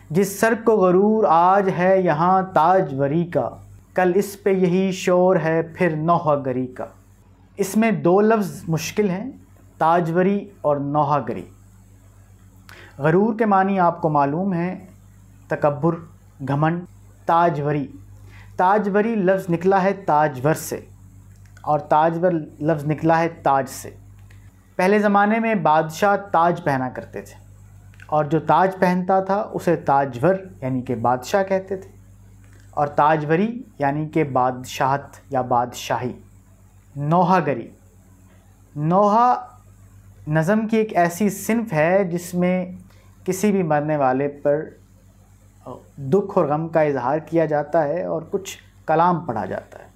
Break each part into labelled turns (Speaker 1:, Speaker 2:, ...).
Speaker 1: جس سر کو غرور آج ہے یہاں تاجوری کا، کل اس پہ یہی شور ہے پھر نوحہ گری کا۔ اس میں دو لفظ مشکل ہیں، تاجوری اور نوحہ گری۔ غرور کے معنی آپ کو معلوم ہے، تکبر، گھمنڈ۔ تاجوری لفظ نکلا ہے تاجور سے، اور تاجور لفظ نکلا ہے تاج سے۔ پہلے زمانے میں بادشاہ تاج پہنا کرتے تھے، اور جو تاج پہنتا تھا اسے تاجور یعنی کہ بادشاہ کہتے تھے، اور تاجوری یعنی کہ بادشاہت یا بادشاہی۔ نوحہ گری، نوحہ نظم کی ایک ایسی صنف ہے جس میں کسی بھی مرنے والے پر دکھ اور غم کا اظہار کیا جاتا ہے اور کچھ کلام پڑھا جاتا ہے،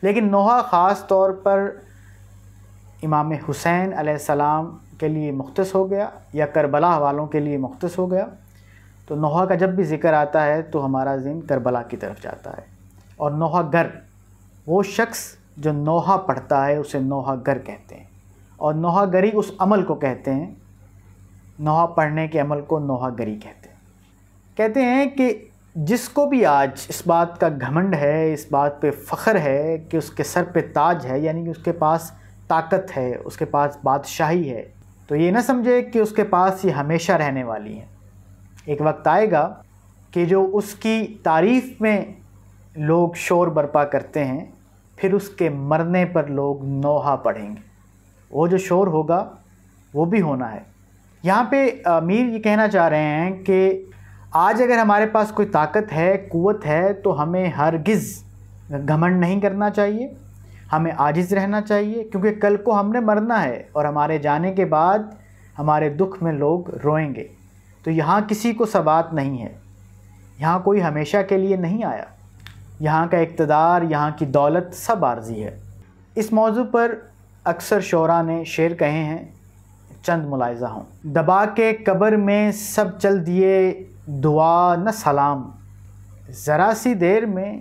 Speaker 1: لیکن نوحہ خاص طور پر امام حسین علیہ السلام کے لیے مختص ہو گیا یا کربلا والوں کے لیے مختص ہو گیا۔ تو نوحہ کا جب بھی ذکر آتا ہے تو ہمارا ذہن کربلا کی طرف جاتا ہے۔ اور نوحہ گر، وہ شخص جو نوحہ پڑھتا ہے اسے نوحہ گر کہتے ہیں، اور نوحہ گری اس عمل کو کہتے ہیں، نوحہ پڑھنے کے عمل کو نوحہ گری کہتے ہیں۔ کہتے ہیں کہ جس کو بھی آج اس بات کا گھمنڈ ہے، اس بات پہ فخر ہے کہ اس کے سر پہ تاج ہے، یعنی کہ اس کے پاس طاقت ہے، اس کے پاس بادشاہی ہے، تو یہ نہ سمجھے کہ اس کے پاس یہ ہمیشہ رہنے والی ہیں۔ ایک وقت آئے گا کہ جو اس کی تعریف میں لوگ شور برپا کرتے ہیں، پھر اس کے مرنے پر لوگ نوحہ پڑھیں گے۔ وہ جو شور ہوگا وہ بھی ہونا ہے۔ یہاں پہ امیر یہ کہنا چاہ رہے ہیں کہ آج اگر ہمارے پاس کوئی طاقت ہے، قوت ہے، تو ہمیں ہرگز گھمنڈ نہیں کرنا چاہیے، ہمیں عاجز رہنا چاہیے، کیونکہ کل کو ہم نے مرنا ہے اور ہمارے جانے کے بعد ہمارے دکھ میں لوگ روئیں گے۔ تو یہاں کسی کو ثبات نہیں ہے، یہاں کوئی ہمیشہ کے لیے نہیں آیا، یہاں کا اقتدار، یہاں کی دولت سب عارضی ہے۔ اس موضوع پر اکثر شعراء نے شعر کہے ہیں، چند ملاحظہ ہوں۔ دبا کے قبر میں سب چل دیے دعا نہ سلام، ذرا سی دیر میں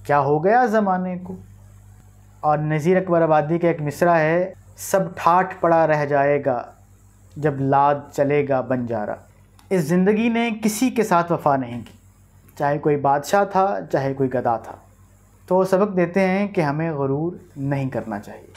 Speaker 1: کیا ہو گیا زمانے کو۔ اور نذیر اکبر آبادی کا ایک مصرع ہے، سب ٹھاٹھ پڑا رہ جائے گا جب لاد چلے گا بنجارا۔ اس زندگی نے کسی کے ساتھ وفا نہیں کی، چاہے کوئی بادشاہ تھا، چاہے کوئی گدا تھا۔ تو وہ سبق دیتے ہیں کہ ہمیں غرور نہیں کرنا چاہیے۔